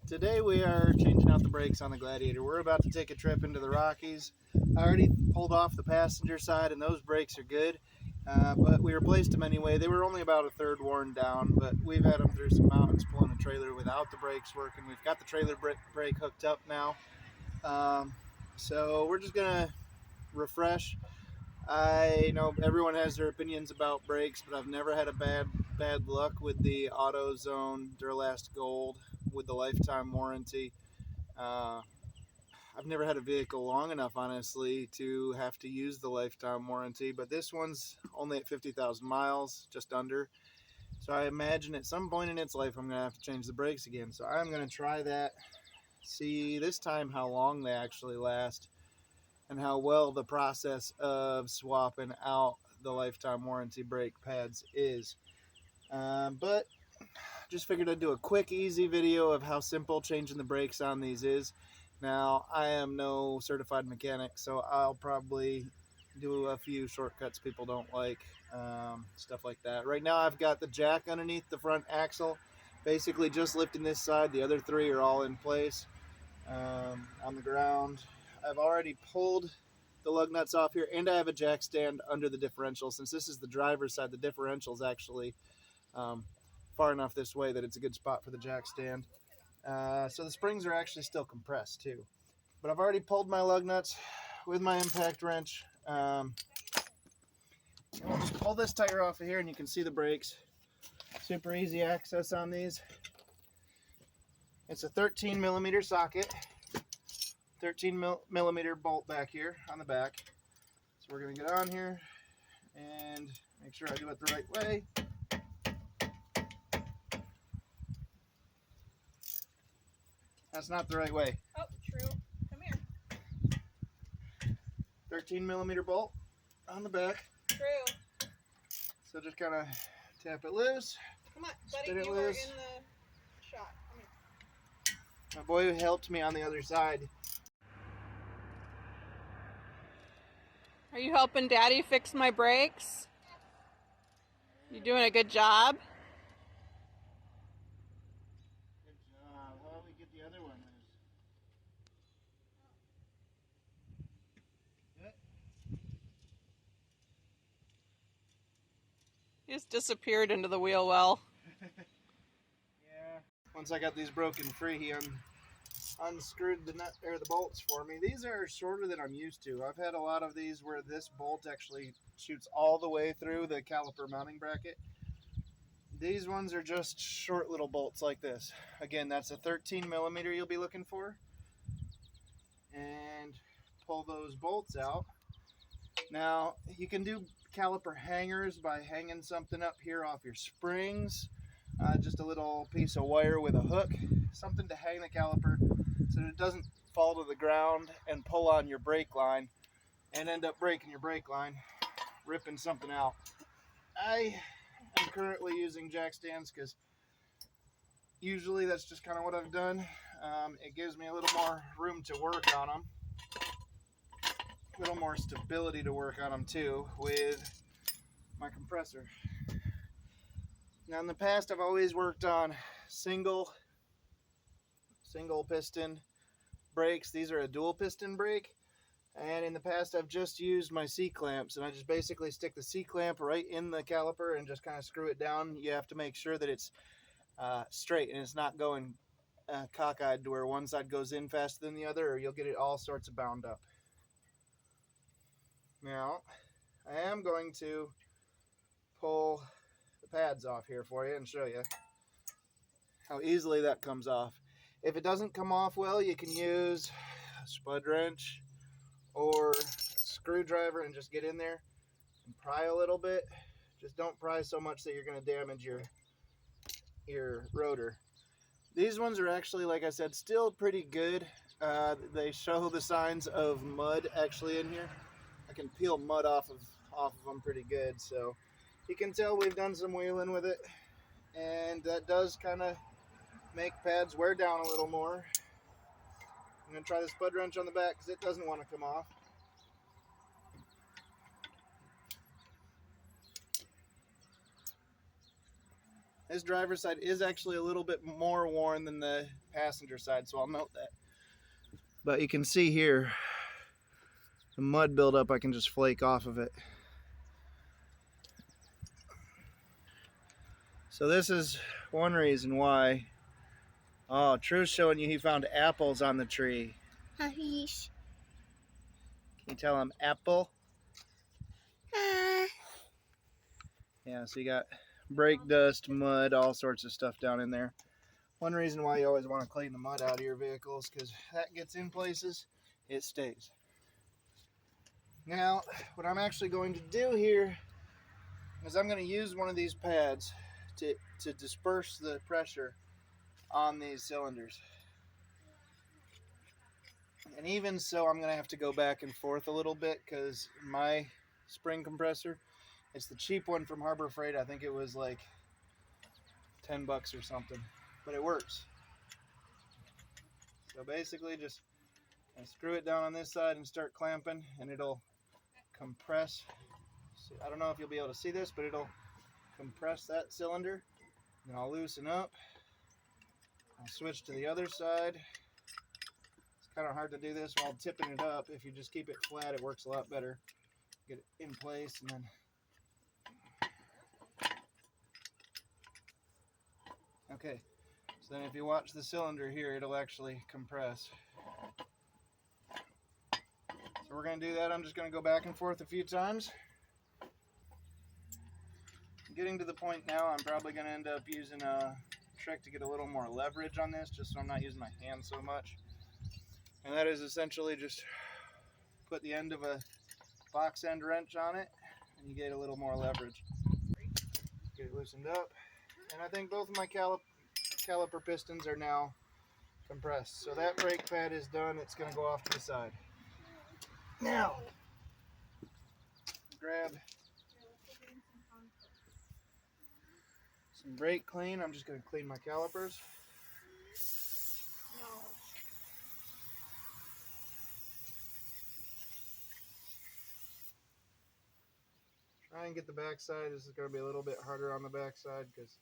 Today we are changing out the brakes on the Gladiator. We're about to take a trip into the Rockies. I already pulled off the passenger side and those brakes are good, but we replaced them anyway. They were only about a third worn down, but we've had them through some mountains pulling a trailer without the brakes working. We've got the trailer brake hooked up now. So we're just going to refresh. I know everyone has their opinions about brakes, but I've never had a bad luck with the AutoZone Duralast Gold with the lifetime warranty. I've never had a vehicle long enough, honestly, to have to use the lifetime warranty, but this one's only at 50,000 miles, just under. So I imagine at some point in its life I'm going to have to change the brakes again. So I'm going to try that, see this time how long they actually last, and how well the process of swapping out the lifetime warranty brake pads is. But just figured I'd do a quick, easy video of how simple changing the brakes on these is. Now, I am no certified mechanic, so I'll probably do a few shortcuts people don't like, stuff like that. Right now, I've got the jack underneath the front axle, basically just lifting this side. The other three are all in place on the ground. I've already pulled the lug nuts off here, and I have a jack stand under the differential. Since this is the driver's side, the differential is actually far enough this way that it's a good spot for the jack stand. So the springs are actually still compressed too. But I've already pulled my lug nuts with my impact wrench. I'll just pull this tire off of here and you can see the brakes. Super easy access on these. It's a 13 millimeter socket. 13 millimeter bolt back here on the back. So we're going to get on here and make sure I do it the right way. That's not the right way. Oh, true. Come here. 13 millimeter bolt on the back. True. So just kind of tap it loose. Come on, buddy. Spin it You were in loose. the shot. Come here. My boy helped me on the other side. Are you helping Daddy fix my brakes? You doing a good job? Good job. How do we get the other one loose? Good. He just disappeared into the wheel well. Yeah. Once I got these broken free, he unscrewed the nut or the bolts for me. These are shorter than I'm used to. I've had a lot of these where this bolt actually shoots all the way through the caliper mounting bracket. These ones are just short little bolts like this. Again, that's a 13 millimeter you'll be looking for. And pull those bolts out. Now, you can do caliper hangers by hanging something up here off your springs. Just a little piece of wire with a hook, something to hang the caliper so that it doesn't fall to the ground and pull on your brake line and end up breaking your brake line, ripping something out. I am currently using jack stands because usually that's just kind of what I've done. It gives me a little more room to work on them, a little more stability to work on them too with my compressor. Now in the past I've always worked on single piston brakes. These are a dual piston brake, and in the past I've just used my C-clamps, and I just basically stick the C-clamp right in the caliper and just kind of screw it down. You have to make sure that it's straight and it's not going cockeyed to where one side goes in faster than the other, or you'll get it all sorts of bound up. Now I am going to pull the pads off here for you and show you how easily that comes off. If it doesn't come off well, you can use a spud wrench or a screwdriver and just get in there and pry a little bit. Just don't pry so much that you're going to damage your rotor. These ones are actually, like I said, still pretty good. They show the signs of mud actually in here. I can peel mud off of them pretty good, so you can tell we've done some wheeling with it, and that does kind of make pads wear down a little more. I'm going to try the spud wrench on the back because it doesn't want to come off. This driver's side is actually a little bit more worn than the passenger side, so I'll note that. But you can see here, the mud buildup I can just flake off of it. So this is one reason why. Oh, True's showing you he found apples on the tree. Can you tell him apple? Yeah, so you got brake dust, mud, all sorts of stuff down in there. One reason why you always want to clean the mud out of your vehicles, because that gets in places, it stays. Now, what I'm actually going to do here is I'm going to use one of these pads to disperse the pressure on these cylinders. And even so, I'm going to have to go back and forth a little bit because my spring compressor, it's the cheap one from Harbor Freight. I think it was like 10 bucks or something, but it works. So basically just screw it down on this side and start clamping, and it'll compress. So I don't know if you'll be able to see this, but it'll compress that cylinder. Then I'll loosen up. I'll switch to the other side. It's kind of hard to do this while tipping it up. If you just keep it flat, it works a lot better. Get it in place, and then okay. So then if you watch the cylinder here, it'll actually compress. So we're going to do that. I'm just going to go back and forth a few times. Getting to the point now, I'm probably going to end up using a trick to get a little more leverage on this, just so I'm not using my hand so much. And that is essentially just put the end of a box end wrench on it, and you get a little more leverage. Get it loosened up. And I think both of my caliper pistons are now compressed. So that brake pad is done. It's going to go off to the side. Now, grab some brake clean. I'm just going to clean my calipers. Try and get the back side. This is going to be a little bit harder on the back side because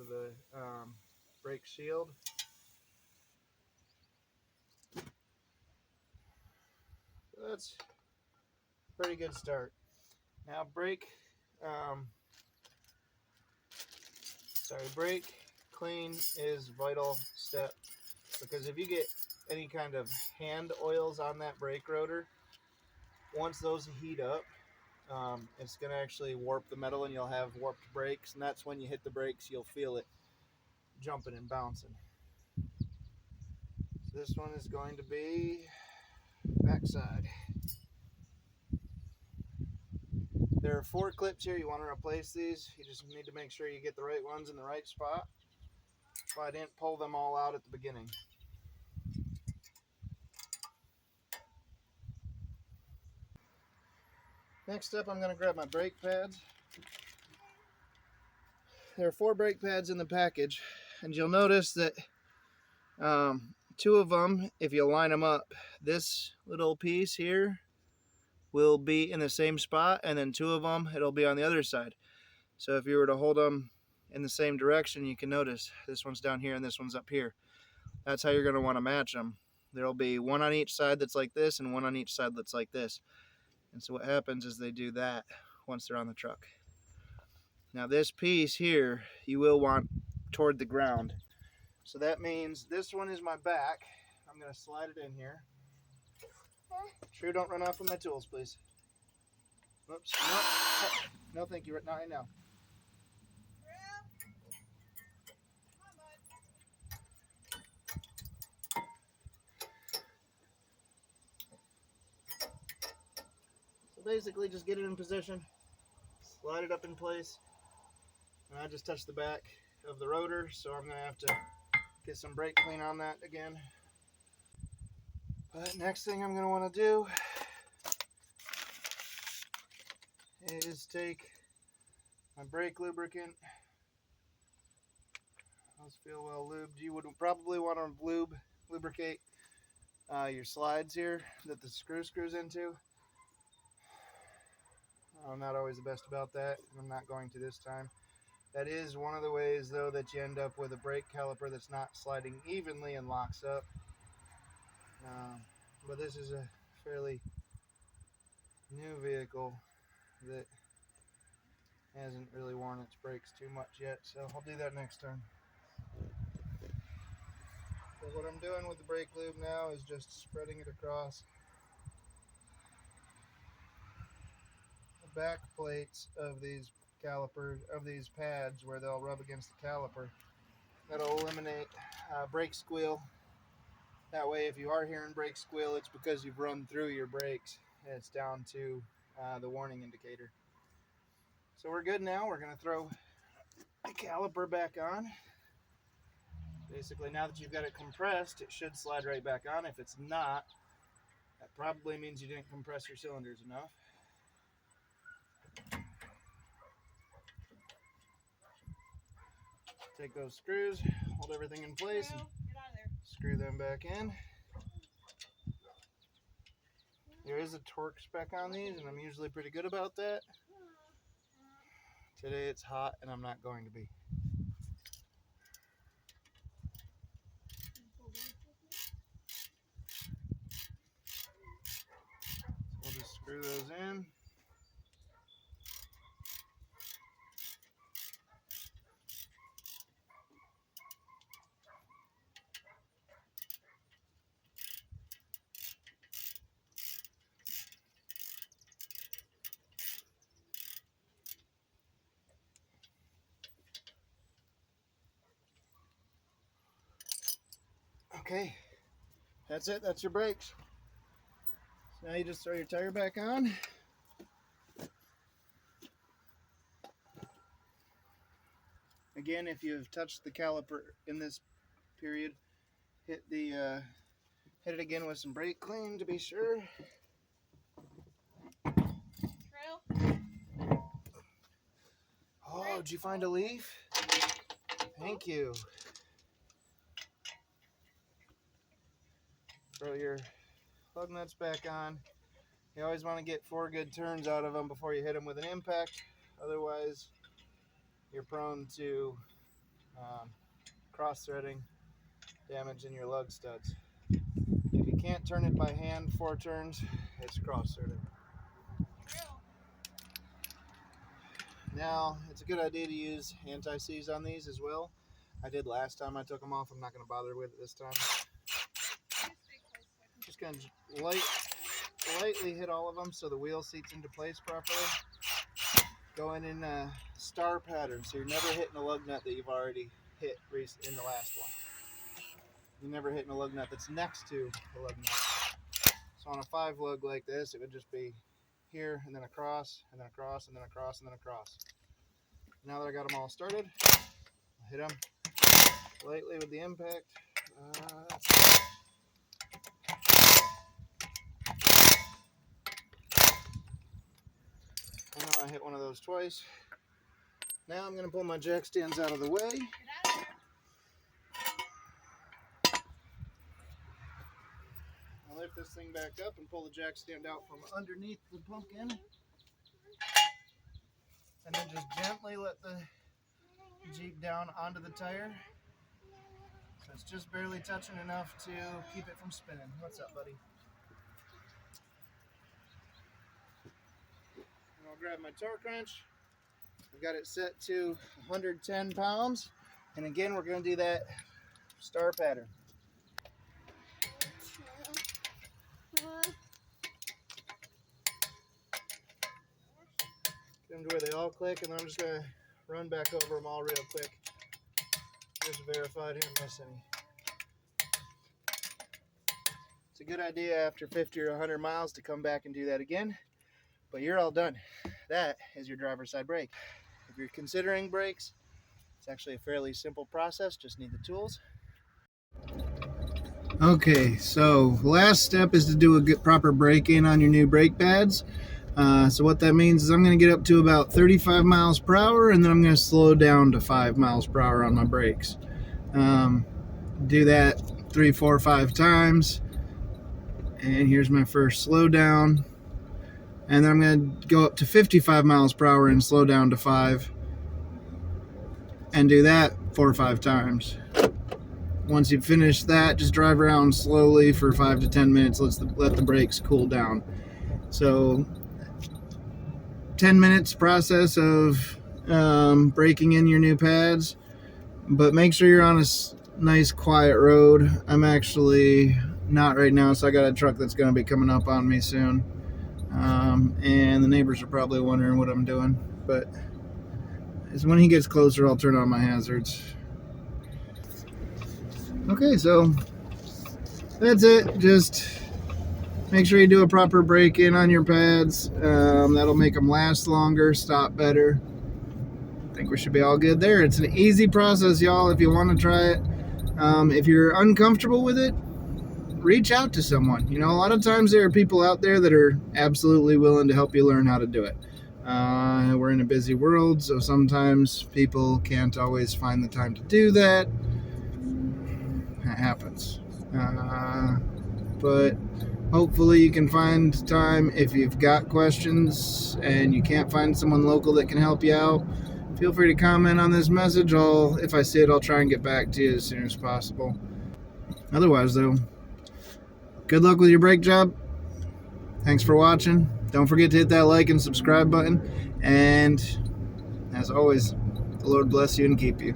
of the brake shield. So that's a pretty good start. Now brake clean is vital step, because if you get any kind of hand oils on that brake rotor, once those heat up, it's going to actually warp the metal and you'll have warped brakes, and that's when you hit the brakes you'll feel it jumping and bouncing. So this one is going to be backside. There are 4 clips here. You want to replace these. You just need to make sure you get the right ones in the right spot. So I didn't pull them all out at the beginning. Next up, I'm going to grab my brake pads. There are 4 brake pads in the package, and you'll notice that 2 of them, if you line them up, this little piece here will be in the same spot, and then 2 of them, it'll be on the other side. So if you were to hold them in the same direction, you can notice this one's down here and this one's up here. That's how you're going to want to match them. There'll be one on each side that's like this and one on each side that's like this. And so what happens is they do that once they're on the truck. Now this piece here, you will want toward the ground. So that means this one is my back. I'm going to slide it in here. True, don't run off with my tools, please. Oops, no, thank you, not right now. So basically just get it in position, slide it up in place, and I just touched the back of the rotor, so I'm going to have to get some brake clean on that again. But next thing I'm going to want to do is take my brake lubricant. Those feel well lubed. You would probably want to lubricate your slides here that the screws into. I'm not always the best about that. I'm not going to this time. That is one of the ways, though, that you end up with a brake caliper that's not sliding evenly and locks up. But this is a fairly new vehicle that hasn't really worn its brakes too much yet, so I'll do that next time. So what I'm doing with the brake lube now is just spreading it across the back plates of these calipers, of these pads where they'll rub against the caliper. That'll eliminate brake squeal. That way, if you are hearing brake squeal, it's because you've run through your brakes and it's down to the warning indicator. So we're good now. We're going to throw the caliper back on. Basically, now that you've got it compressed, it should slide right back on. If it's not, that probably means you didn't compress your cylinders enough. Take those screws, hold everything in place, and screw them back in. There is a torque spec on these, and I'm usually pretty good about that. Today it's hot, and I'm not going to be. So we'll just screw those in. Okay, that's it. That's your brakes. So now you just throw your tire back on. Again, if you've touched the caliper in this period, hit it again with some brake clean to be sure. Oh, did you find a leaf? Thank you. Throw your lug nuts back on. You always want to get 4 good turns out of them before you hit them with an impact. Otherwise, you're prone to cross-threading, damaging your lug studs. If you can't turn it by hand 4 turns, it's cross-threaded. Now, it's a good idea to use anti-seize on these as well. I did last time I took them off. I'm not going to bother with it this time. Just going to lightly hit all of them so the wheel seats into place properly. Going in a star pattern, so you're never hitting a lug nut that you've already hit in the last one. You're never hitting a lug nut that's next to a lug nut. So on a 5 lug like this, it would just be here, and then across, and then across, and then across, and then across. Now that I got them all started, I'll hit them lightly with the impact. I know I hit one of those twice. Now I'm going to pull my jack stands out of the way. I'll lift this thing back up and pull the jack stand out from underneath the pumpkin. And then just gently let the Jeep down onto the tire. So it's just barely touching enough to keep it from spinning. What's up, buddy? And I'll grab my torque wrench. I've got it set to 110 pounds. And again, we're going to do that star pattern. Get them to where they all click, and then I'm just going to run back over them all real quick. Just to verify I didn't miss any. It's a good idea after 50 or 100 miles to come back and do that again, but you're all done. That is your driver's side brake. If you're considering brakes, it's actually a fairly simple process, just need the tools. Okay, so last step is to do a good proper brake-in on your new brake pads. So what that means is I'm going to get up to about 35 miles per hour, and then I'm going to slow down to 5 miles per hour on my brakes. Do that 3, 4, 5 times. And here's my first slow down. And then I'm going to go up to 55 miles per hour and slow down to 5. And do that 4 or 5 times. Once you finish that, just drive around slowly for 5 to 10 minutes. Let the brakes cool down. So 10 minutes process of breaking in your new pads, but make sure you're on a nice quiet road. I'm actually not right now, so I got a truck that's going to be coming up on me soon, and the neighbors are probably wondering what I'm doing, but when he gets closer, I'll turn on my hazards. Okay, so that's it. Just make sure you do a proper break-in on your pads. That'll make them last longer, stop better. I think we should be all good there. It's an easy process, y'all, if you want to try it. If you're uncomfortable with it, reach out to someone. You know, a lot of times there are people out there that are absolutely willing to help you learn how to do it. We're in a busy world, so sometimes people can't always find the time to do that. That happens. But hopefully you can find time. If you've got questions and you can't find someone local that can help you out, feel free to comment on this message. If I see it, I'll try and get back to you as soon as possible. Otherwise, though, good luck with your brake job. Thanks for watching. Don't forget to hit that like and subscribe button. And as always, the Lord bless you and keep you.